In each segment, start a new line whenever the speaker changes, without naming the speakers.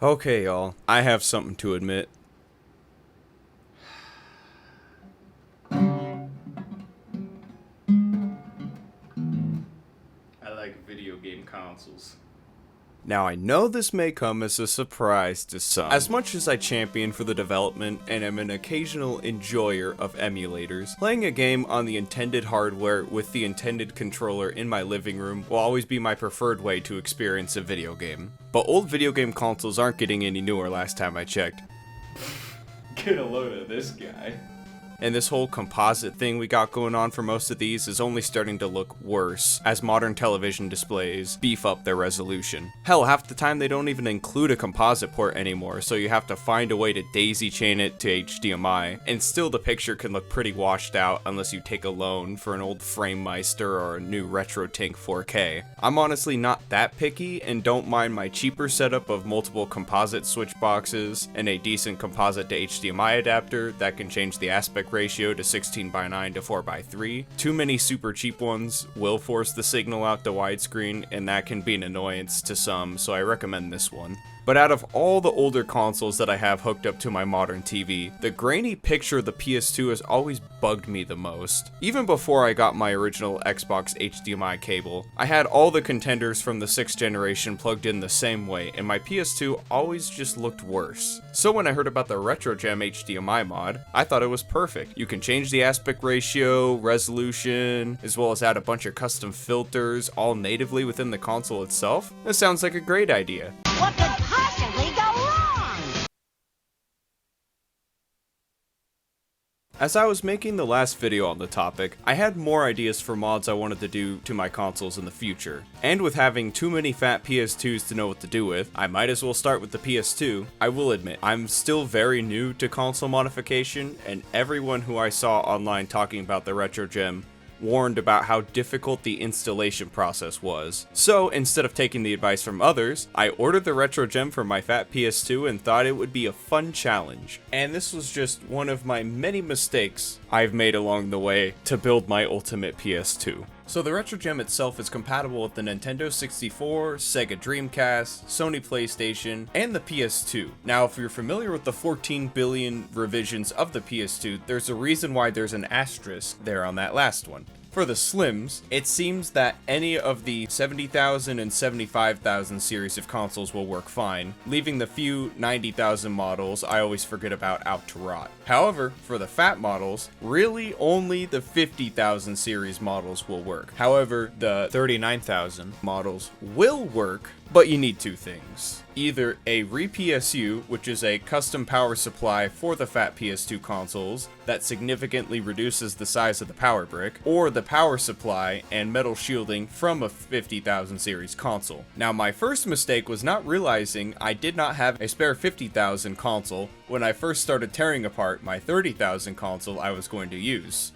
Okay, y'all, I have something to admit.
I like video game consoles.
Now, I know this may come as a surprise to some. As much as I champion for the development and am an occasional enjoyer of emulators, playing a game on the intended hardware with the intended controller in my living room will always be my preferred way to experience a video game. But old video game consoles aren't getting any newer last time I checked.
Get a load of this guy.
And this whole composite thing we got going on for most of these is only starting to look worse as modern television displays beef up their resolution. Hell, half the time they don't even include a composite port anymore, so you have to find a way to daisy chain it to HDMI, and still the picture can look pretty washed out unless you take a loan for an old FrameMeister or a new RetroTINK 4K. I'm honestly not that picky and don't mind my cheaper setup of multiple composite switch boxes and a decent composite to HDMI adapter that can change the aspect ratio to 16:9 to 4:3. Too many super cheap ones will force the signal out to widescreen, and that can be an annoyance to some, so I recommend this one. But out of all the older consoles that I have hooked up to my modern TV, the grainy picture of the PS2 has always bugged me the most. Even before I got my original Xbox HDMI cable, I had all the contenders from the 6th generation plugged in the same way, and my PS2 always just looked worse. So when I heard about the RetroGEM HDMI mod, I thought it was perfect. You can change the aspect ratio, resolution, as well as add a bunch of custom filters, all natively within the console itself. That sounds like a great idea.
What could possibly go wrong?
As I was making the last video on the topic, I had more ideas for mods I wanted to do to my consoles in the future. And with having too many fat PS2s to know what to do with, I might as well start with the PS2. I will admit, I'm still very new to console modification, and everyone who I saw online talking about the RetroGEM warned about how difficult the installation process was. So instead of taking the advice from others, I ordered the RetroGEM for my fat PS2 and thought it would be a fun challenge. And this was just one of my many mistakes I've made along the way to build my ultimate PS2. So the RetroGEM itself is compatible with the Nintendo 64, Sega Dreamcast, Sony PlayStation, and the PS2. Now, if you're familiar with the 14 billion revisions of the PS2, there's a reason why there's an asterisk there on that last one. For the Slims, it seems that any of the 70,000 and 75,000 series of consoles will work fine, leaving the few 90,000 models I always forget about out to rot. However, for the fat models, really only the 50,000 series models will work. However, the 39,000 models will work, but you need two things. Either a RePSU, which is a custom power supply for the fat PS2 consoles that significantly reduces the size of the power brick, or the power supply and metal shielding from a 50,000 series console. Now, my first mistake was not realizing I did not have a spare 50,000 console when I first started tearing apart my 30,000 console I was going to use.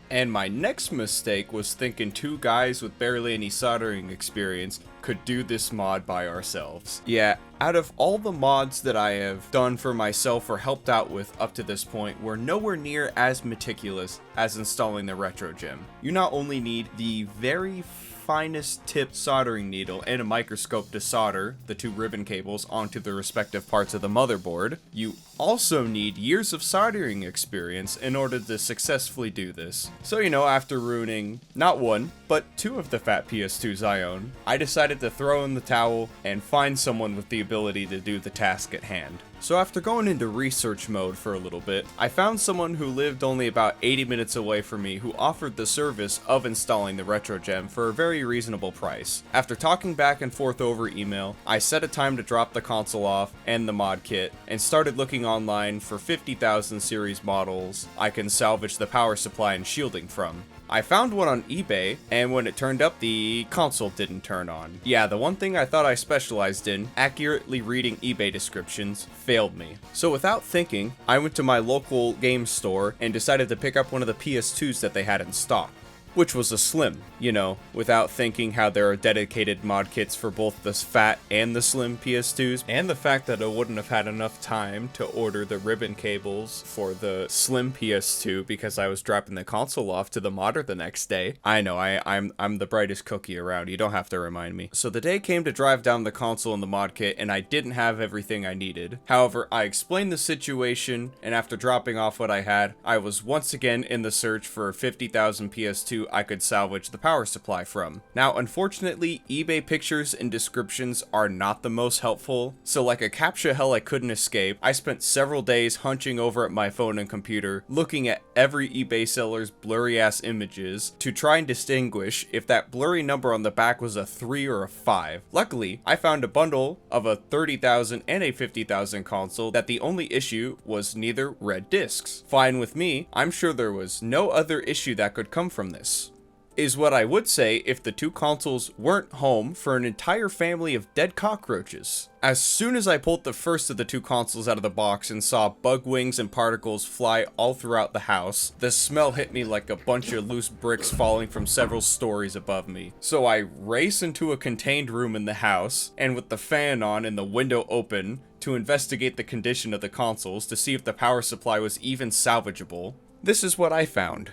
And my next mistake was thinking two guys with barely any soldering experience could do this mod by ourselves. Yeah, out of all the mods that I have done for myself or helped out with up to this point, we're nowhere near as meticulous as installing the RetroGEM. You not only need the very finest tip soldering needle and a microscope to solder the two ribbon cables onto the respective parts of the motherboard, you also need years of soldering experience in order to successfully do this. So, after ruining not one, but two of the fat PS2s I own, I decided to throw in the towel and find someone with the ability to do the task at hand. So after going into research mode for a little bit, I found someone who lived only about 80 minutes away from me who offered the service of installing the RetroGEM for a very reasonable price. After talking back and forth over email, I set a time to drop the console off and the mod kit, and started looking online for 50,000 series models I can salvage the power supply and shielding from. I found one on eBay, and when it turned up, the console didn't turn on. Yeah, the one thing I thought I specialized in, accurately reading eBay descriptions, failed me. So without thinking, I went to my local game store and decided to pick up one of the PS2s that they had in stock. which was a Slim, you know, without thinking how there are dedicated mod kits for both the fat and the slim PS2s, and the fact that I wouldn't have had enough time to order the ribbon cables for the slim PS2 because I was dropping the console off to the modder the next day. I know, I'm the brightest cookie around, you don't have to remind me. So the day came to drive down the console and the mod kit, and I didn't have everything I needed. However, I explained the situation, and after dropping off what I had, I was once again in the search for 50,000 PS2 I could salvage the power supply from. Now, unfortunately, eBay pictures and descriptions are not the most helpful, so like a captcha hell I couldn't escape, I spent several days hunching over at my phone and computer, looking at every eBay seller's blurry ass images to try and distinguish if that blurry number on the back was a 3 or a 5. Luckily, I found a bundle of a 30,000 and a 50,000 console that the only issue was neither red discs. Fine with me, I'm sure there was no other issue that could come from this. Is what I would say if the two consoles weren't home for an entire family of dead cockroaches. As soon as I pulled the first of the two consoles out of the box and saw bug wings and particles fly all throughout the house, the smell hit me like a bunch of loose bricks falling from several stories above me. So I race into a contained room in the house, and with the fan on and the window open, to investigate the condition of the consoles to see if the power supply was even salvageable. This is what I found.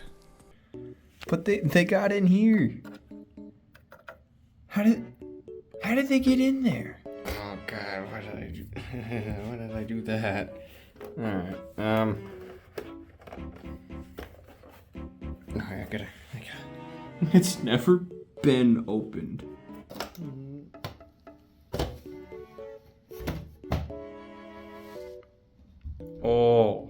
But they got in here. How did they get in there?
Oh god, why did I do why did I do that? Alright, I gotta it's never been opened. Oh.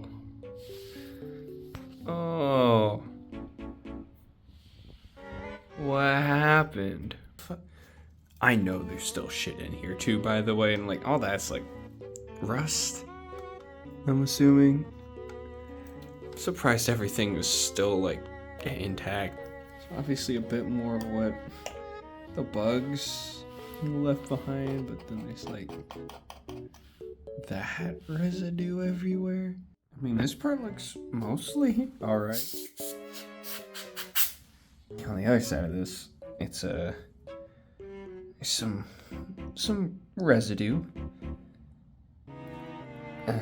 What happened? I know there's still shit in here too, by the way, and like all that's like rust, I'm assuming. I'm surprised everything was still like intact. It's obviously a bit more of what the bugs left behind, but then there's like that residue everywhere. I mean, this part looks mostly alright. On the other side of this, it's some residue. I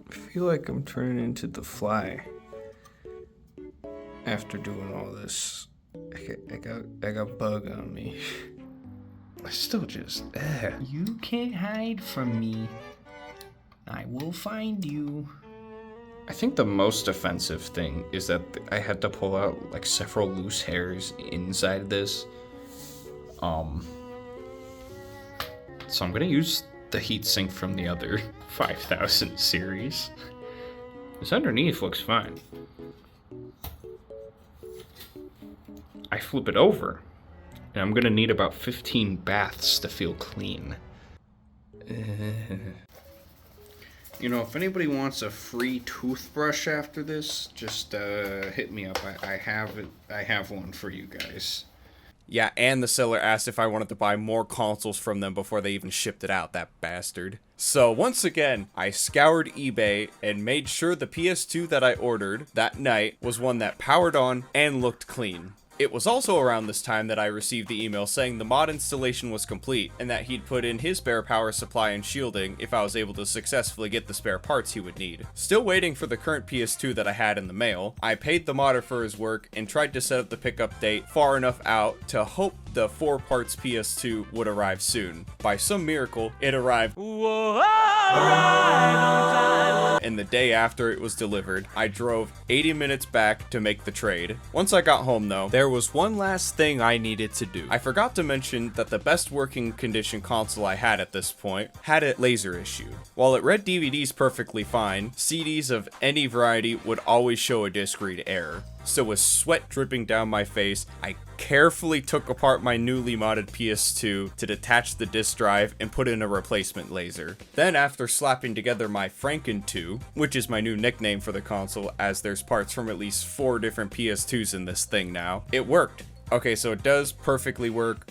feel like I'm turning into the Fly after doing all this. I got bug on me. I still just. You can't hide from me. I will find you. I think the most offensive thing is that I had to pull out like several loose hairs inside this. So I'm gonna use the heatsink from the other 5000 series. This underneath looks fine. I flip it over, and I'm gonna need about 15 baths to feel clean. You know, if anybody wants a free toothbrush after this, just hit me up. I have one for you guys.
Yeah, and the seller asked if I wanted to buy more consoles from them before they even shipped it out, that bastard. So once again, I scoured eBay and made sure the PS2 that I ordered that night was one that powered on and looked clean. It was also around this time that I received the email saying the mod installation was complete and that he'd put in his spare power supply and shielding if I was able to successfully get the spare parts he would need. Still waiting for the current PS2 that I had in the mail, I paid the modder for his work and tried to set up the pickup date far enough out to hope the 4 parts PS2 would arrive soon. By some miracle, it arrived. And the day after it was delivered, I drove 80 minutes back to make the trade. Once I got home though, there was one last thing I needed to do. I forgot to mention that the best working condition console I had at this point had a laser issue. While it read DVDs perfectly fine, CDs of any variety would always show a disc read error. So with sweat dripping down my face, I carefully took apart my newly modded PS2 to detach the disk drive and put in a replacement laser. Then after slapping together my Franken 2, which is my new nickname for the console as there's parts from at least 4 different PS2s in this thing now, it worked. Okay, so it does perfectly work,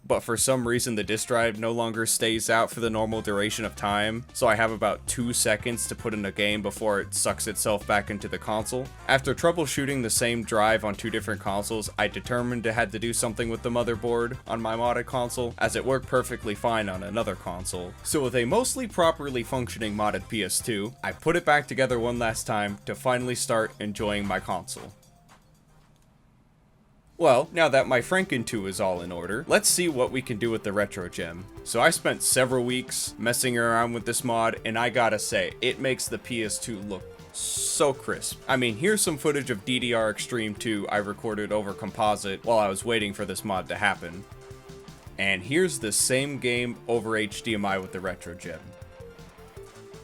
but for some reason the disk drive no longer stays out for the normal duration of time, so I have about 2 seconds to put in a game before it sucks itself back into the console. After troubleshooting the same drive on 2 different consoles, I determined I had to do something with the motherboard on my modded console, as it worked perfectly fine on another console. So with a mostly properly functioning modded PS2, I put it back together one last time to finally start enjoying my console. Well, now that my Franken 2 is all in order, let's see what we can do with the RetroGEM. So I spent several weeks messing around with this mod, and I gotta say, it makes the PS2 look so crisp. I mean, here's some footage of DDR Extreme 2 I recorded over composite while I was waiting for this mod to happen. And here's the same game over HDMI with the RetroGEM.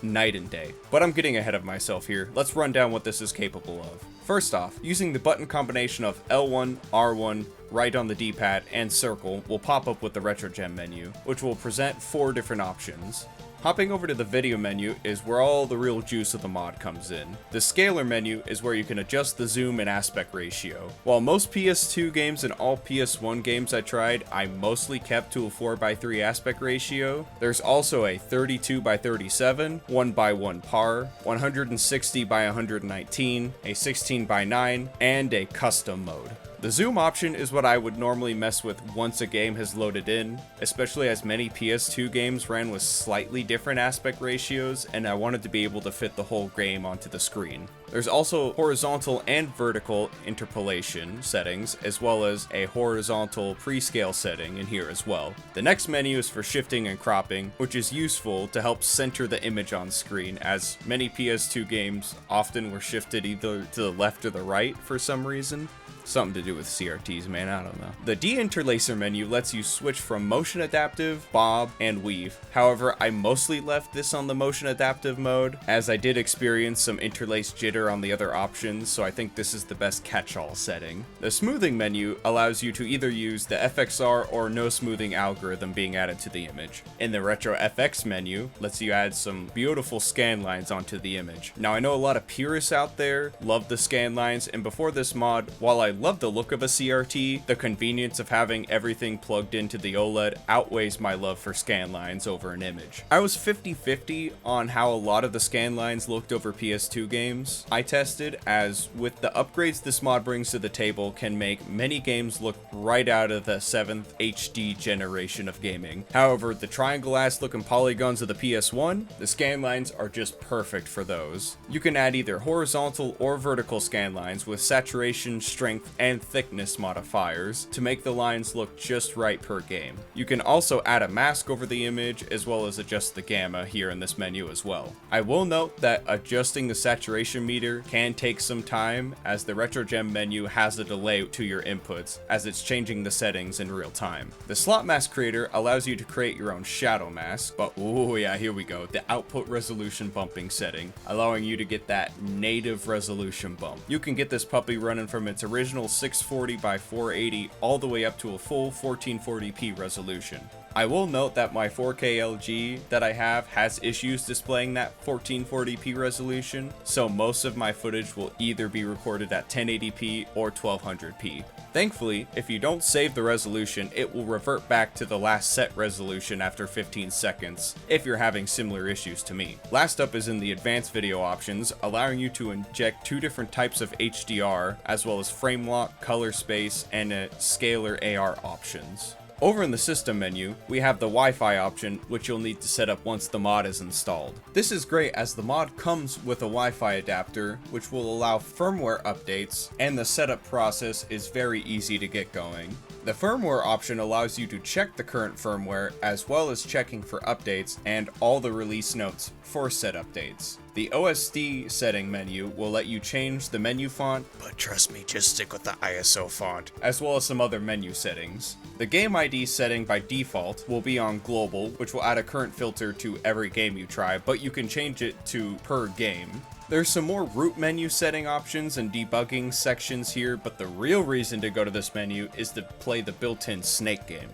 Night and day. But I'm getting ahead of myself here. Let's run down what this is capable of. First off, using the button combination of L1, R1, right on the D-pad, and circle will pop up with the RetroGEM menu, which will present 4 different options. Hopping over to the video menu is where all the real juice of the mod comes in. The scaler menu is where you can adjust the zoom and aspect ratio. While most PS2 games and all PS1 games I tried, I mostly kept to a 4:3 aspect ratio. There's also a 32:37, 1:1 par, 160:119, a 16:9, and a custom mode. The zoom option is what I would normally mess with once a game has loaded in, especially as many PS2 games ran with slightly different aspect ratios, and I wanted to be able to fit the whole game onto the screen. There's also horizontal and vertical interpolation settings, as well as a horizontal prescale setting in here as well. The next menu is for shifting and cropping, which is useful to help center the image on screen, as many PS2 games often were shifted either to the left or the right for some reason. Something to do with CRTs, man, I don't know. The deinterlacer menu lets you switch from motion adaptive, bob, and weave. However, I mostly left this on the motion adaptive mode, as I did experience some interlace jitter on the other options, so I think this is the best catch-all setting. The smoothing menu allows you to either use the FXR or no smoothing algorithm being added to the image. In the Retro FX menu, lets you add some beautiful scan lines onto the image. Now, I know a lot of purists out there love the scan lines, and before this mod, while I love the look of a CRT, the convenience of having everything plugged into the OLED outweighs my love for scan lines over an image. I was 50-50 on how a lot of the scan lines looked over PS2 games I tested, as with the upgrades this mod brings to the table can make many games look right out of the 7th HD generation of gaming. However, the triangle-ass looking polygons of the PS1, the scan lines are just perfect for those. You can add either horizontal or vertical scan lines with saturation, strength, and thickness modifiers to make the lines look just right per game. You can also add a mask over the image, as well as adjust the gamma here in this menu as well. I will note that adjusting the saturation meter can take some time, as the RetroGEM menu has a delay to your inputs as it's changing the settings in real time. The slot mask creator allows you to create your own shadow mask, but oh yeah, here we go, the output resolution bumping setting, allowing you to get that native resolution bump. You can get this puppy running from its original 640 by 480 all the way up to a full 1440p resolution. I will note that my 4K LG that I have has issues displaying that 1440p resolution, so most of my footage will either be recorded at 1080p or 1200p. Thankfully, if you don't save the resolution, it will revert back to the last set resolution after 15 seconds, if you're having similar issues to me. Last up is in the advanced video options, allowing you to inject 2 different types of HDR, as well as frame lock, color space, and scalar AR options. Over in the system menu, we have the Wi-Fi option, which you'll need to set up once the mod is installed. This is great as the mod comes with a Wi-Fi adapter, which will allow firmware updates, and the setup process is very easy to get going. The firmware option allows you to check the current firmware, as well as checking for updates and all the release notes for said updates. The OSD setting menu will let you change the menu font, but trust me, just stick with the ISO font, as well as some other menu settings. The game ID setting by default will be on global, which will add a current filter to every game you try, but you can change it to per game. There's some more root menu setting options and debugging sections here, but the real reason to go to this menu is to play the built-in Snake game.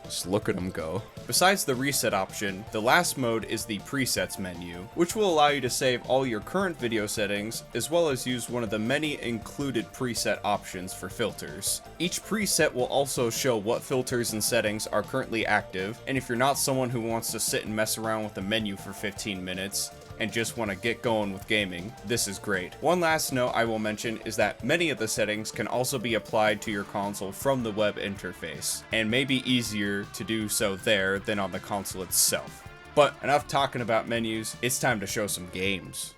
Just look at them go. Besides the reset option, the last mode is the presets menu, which will allow you to save all your current video settings, as well as use one of the many included preset options for filters. Each preset will also show what filters and settings are currently active, and if you're not someone who wants to sit and mess around with the menu for 15 minutes, and just want to get going with gaming, this is great. One last note I will mention is that many of the settings can also be applied to your console from the web interface, and may be easier to do so there than on the console itself. But enough talking about menus, it's time to show some games.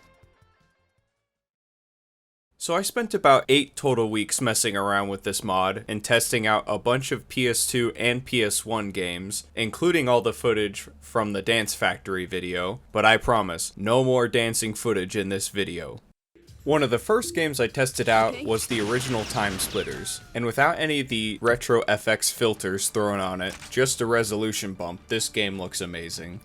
So I spent about 8 total weeks messing around with this mod and testing out a bunch of PS2 and PS1 games, including all the footage from the Dance Factory video, but I promise, no more dancing footage in this video. One of the first games I tested out was the original Time Splitters, and without any of the retro FX filters thrown on it, just a resolution bump, this game looks amazing.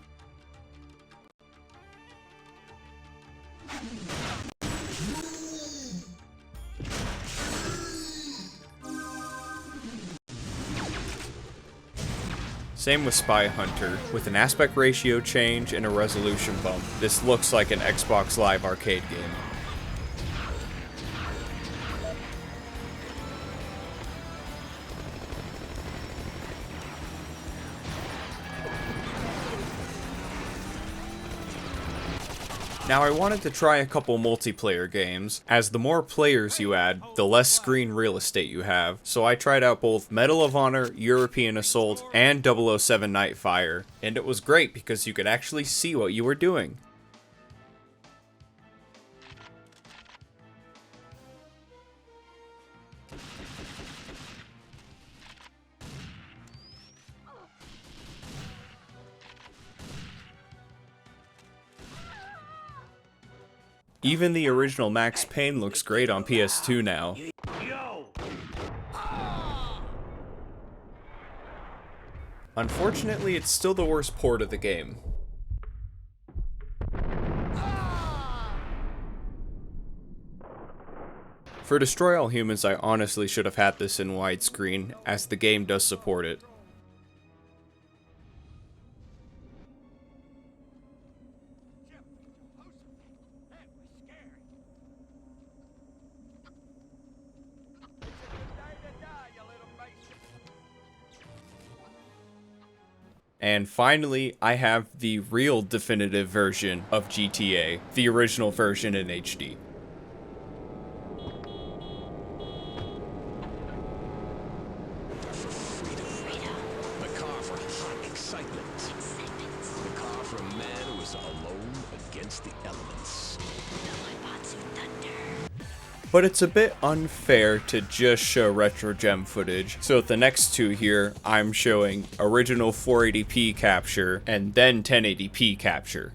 Same with Spy Hunter, with an aspect ratio change and a resolution bump. This looks like an Xbox Live arcade game. Now I wanted to try a couple multiplayer games, as the more players you add, the less screen real estate you have, so I tried out both Medal of Honor, European Assault, and 007 Nightfire, and it was great because you could actually see what you were doing. Even the original Max Payne looks great on PS2 now. Unfortunately, it's still the worst port of the game. For Destroy All Humans, I honestly should have had this in widescreen, as the game does support it. And finally, I have the real definitive version of GTA, the original version in HD.
The car for hot excitement. The car for a man who is alone against the elements.
But it's a bit unfair to just show RetroGEM footage, so with the next two here, I'm showing original 480p capture and then 1080p capture.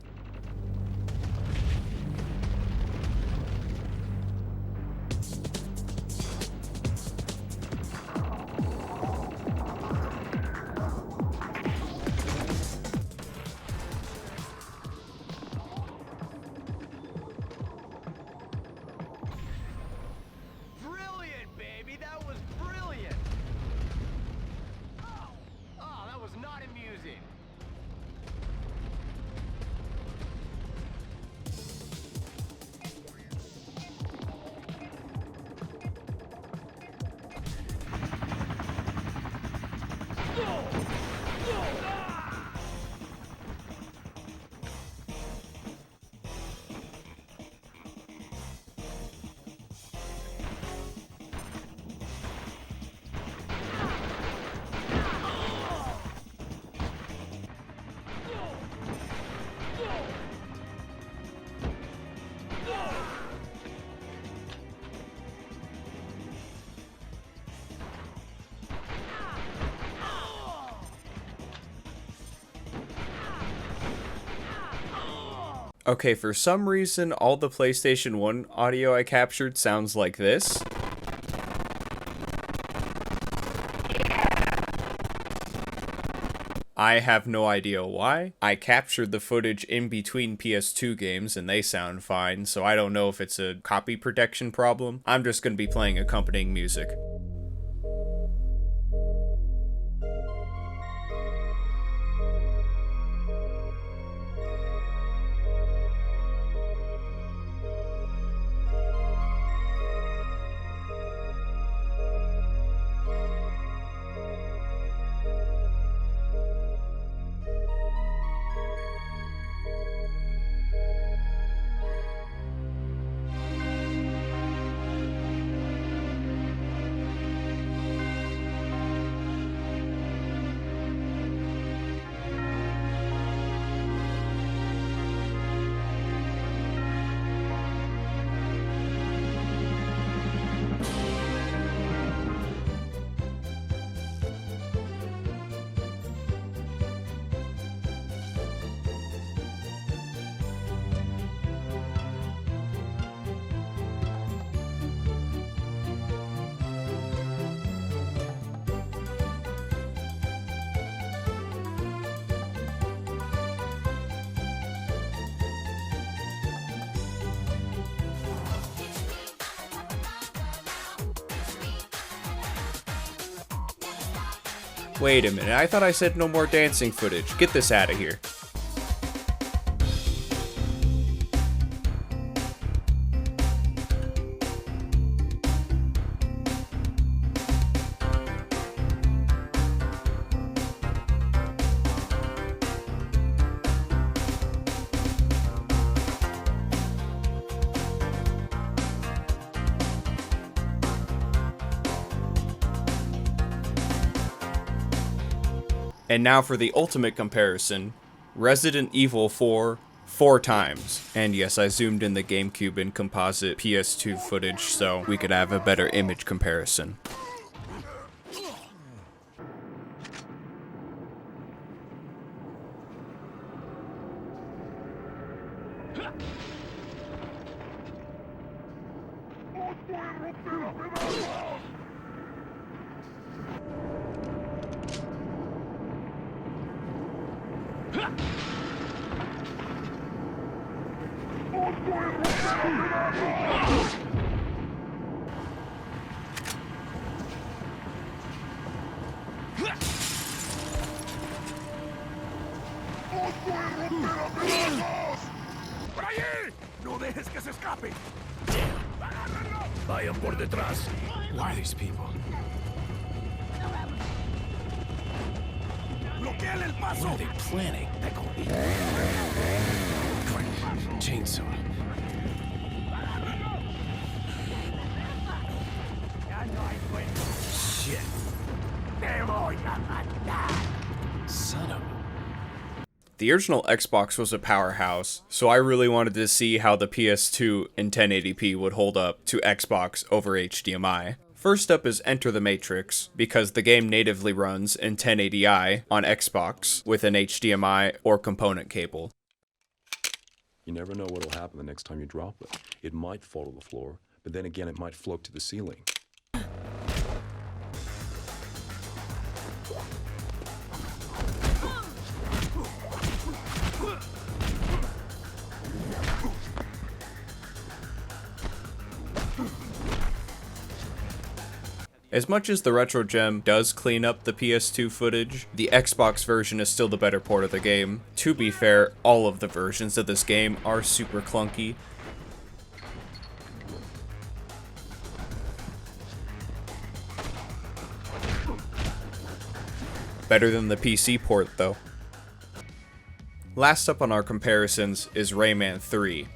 Okay, for some reason, all the PlayStation 1 audio I captured sounds like this. I have no idea why. I captured the footage in between PS2 games and they sound fine, so I don't know if it's a copy protection problem. I'm just going to be playing accompanying music. Wait a minute, I thought I said no more dancing footage. Get this out of here. And now for the ultimate comparison, Resident Evil 4 times. And yes, I zoomed in the GameCube and composite PS2 footage so we could have a better image comparison.
¡Por allí! ¡No dejes que se escape! Vayan por detrás. Who are these people? ¡Bloqueale el paso! What are they planning? Crap. Chainsaw. Shit. Son of a...
The original Xbox was a powerhouse, so I really wanted to see how the PS2 in 1080p would hold up to Xbox over HDMI. First up is Enter the Matrix, because the game natively runs in 1080i on Xbox with an HDMI or component cable.
You never know what'll happen the next time you drop it. It might fall to the floor, but then again it might float to the ceiling.
As much as the RetroGEM does clean up the PS2 footage, the Xbox version is still the better port of the game. To be fair, all of the versions of this game are super clunky. Better than the PC port though. Last up on our comparisons is Rayman 3.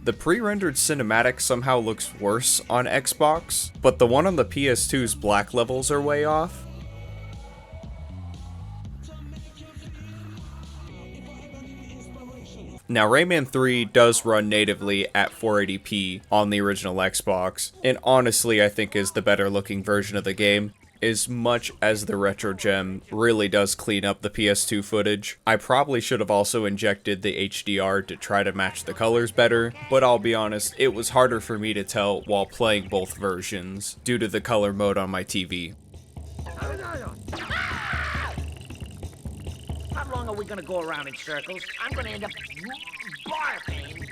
The pre-rendered cinematic somehow looks worse on Xbox, but the one on the PS2's black levels are way off. Now, Rayman 3 does run natively at 480p on the original Xbox, and honestly I think is the better looking version of the game. As much as the RetroGEM really does clean up the PS2 footage, I probably should have also injected the HDR to try to match the colors better, but I'll be honest, it was harder for me to tell while playing both versions, due to the color mode on my TV.
How long are we gonna go around in circles? I'm gonna end up barfing.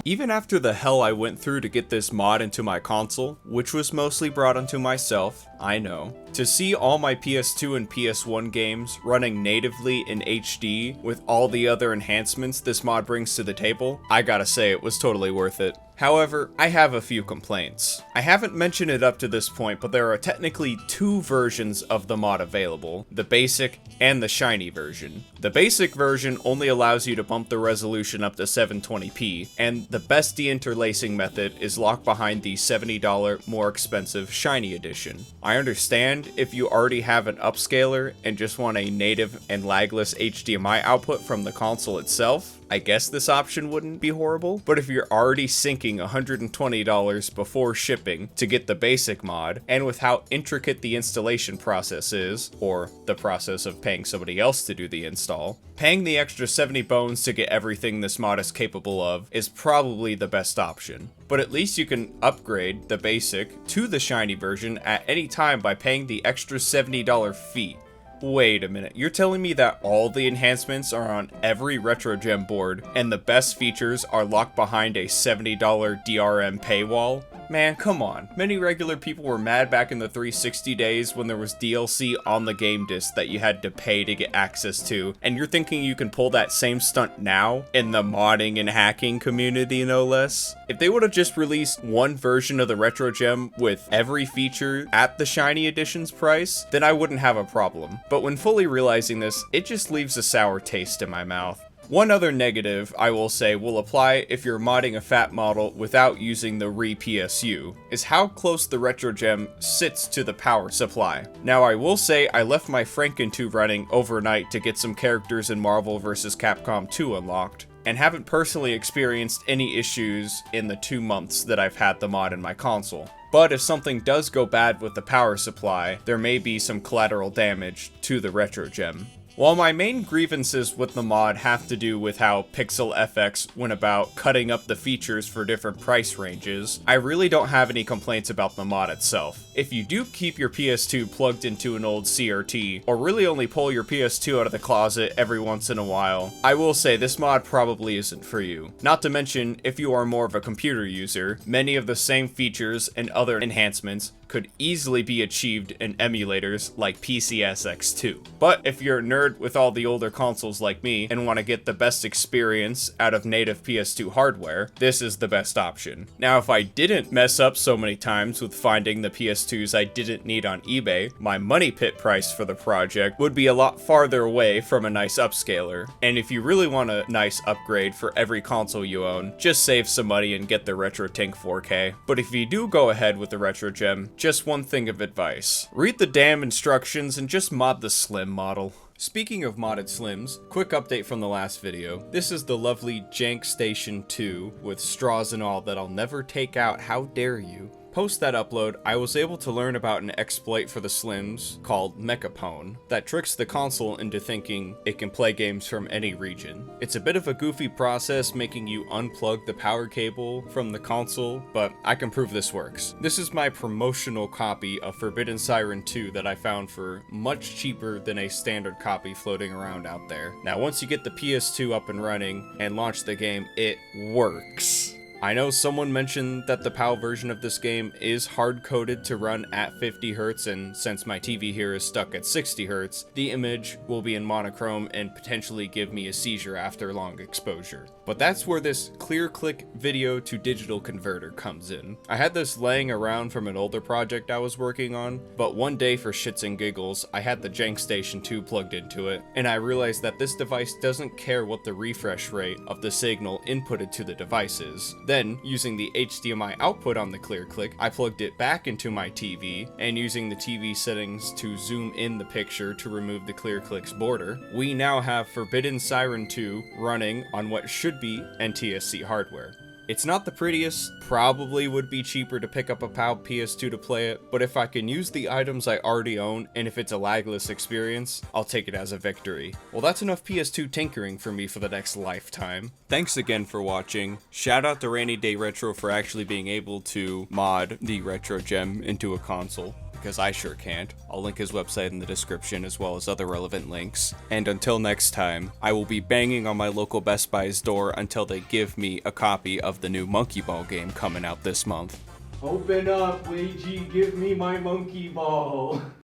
Even after the hell I went through to get this mod into my console, which was mostly brought onto myself, I know, to see all my PS2 and PS1 games running natively in HD with all the other enhancements this mod brings to the table, I gotta say it was totally worth it. However, I have a few complaints. I haven't mentioned it up to this point, but there are technically two versions of the mod available, the basic and the shiny version. The basic version only allows you to bump the resolution up to 720p, and the best deinterlacing method is locked behind the $70 more expensive shiny edition. I understand if you already have an upscaler and just want a native and lagless HDMI output from the console itself, I guess this option wouldn't be horrible, but if you're already sinking $120 before shipping to get the basic mod, and with how intricate the installation process is, or the process of paying somebody else to do the install, paying the extra 70 bones to get everything this mod is capable of is probably the best option. But at least you can upgrade the basic to the shiny version at any time by paying the extra $70 fee. Wait a minute, you're telling me that all the enhancements are on every RetroGEM board, and the best features are locked behind a $70 DRM paywall? Man, come on. Many regular people were mad back in the 360 days when there was DLC on the game disc that you had to pay to get access to, and you're thinking you can pull that same stunt now in the modding and hacking community, no less? If they would have just released one version of the RetroGEM with every feature at the Shiny Edition's price, then I wouldn't have a problem. But when fully realizing this, it just leaves a sour taste in my mouth. One other negative I will say will apply if you're modding a fat model without using the RePSU, is how close the RetroGEM sits to the power supply. Now I will say I left my Franken 2 running overnight to get some characters in Marvel vs. Capcom 2 unlocked, and haven't personally experienced any issues in the 2 months that I've had the mod in my console. But if something does go bad with the power supply, there may be some collateral damage to the RetroGEM. While my main grievances with the mod have to do with how Pixel FX went about cutting up the features for different price ranges, I really don't have any complaints about the mod itself. If you do keep your PS2 plugged into an old CRT, or really only pull your PS2 out of the closet every once in a while, I will say this mod probably isn't for you. Not to mention, if you are more of a computer user, many of the same features and other enhancements could easily be achieved in emulators like PCSX2. But if you're a nerd with all the older consoles like me and want to get the best experience out of native PS2 hardware, this is the best option. Now, if I didn't mess up so many times with finding the PS2s I didn't need on eBay, my money pit price for the project would be a lot farther away from a nice upscaler. And if you really want a nice upgrade for every console you own, just save some money and get the RetroTINK 4K. But if you do go ahead with the RetroGEM, just one thing of advice. Read the damn instructions and just mod the Slim model. Speaking of modded Slims, quick update from the last video. This is the lovely Jank Station 2 with straws and all that I'll never take out, how dare you. Post that upload, I was able to learn about an exploit for the Slims called Mechapone that tricks the console into thinking it can play games from any region. It's a bit of a goofy process making you unplug the power cable from the console, but I can prove this works. This is my promotional copy of Forbidden Siren 2 that I found for much cheaper than a standard copy floating around out there. Now once you get the PS2 up and running and launch the game, it works. I know someone mentioned that the PAL version of this game is hard-coded to run at 50 Hz, and since my TV here is stuck at 60 Hz, the image will be in monochrome and potentially give me a seizure after long exposure. But that's where this clear-click video to digital converter comes in. I had this laying around from an older project I was working on, but one day for shits and giggles, I had the Jank Station 2 plugged into it, and I realized that this device doesn't care what the refresh rate of the signal inputted to the device is. Then, using the HDMI output on the ClearClick, I plugged it back into my TV, and using the TV settings to zoom in the picture to remove the ClearClick's border, we now have Forbidden Siren 2 running on what should be NTSC hardware. It's not the prettiest, probably would be cheaper to pick up a PAL PS2 to play it, but if I can use the items I already own, and if it's a lagless experience, I'll take it as a victory. Well, that's enough PS2 tinkering for me for the next lifetime. Thanks again for watching. Shout out to Rainy Day Retro for actually being able to mod the RetroGEM into a console, because I sure can't. I'll link his website in the description as well as other relevant links. And until next time, I will be banging on my local Best Buy's door until they give me a copy of the new Monkey Ball game coming out this month. Open up, Luigi, give me my Monkey Ball.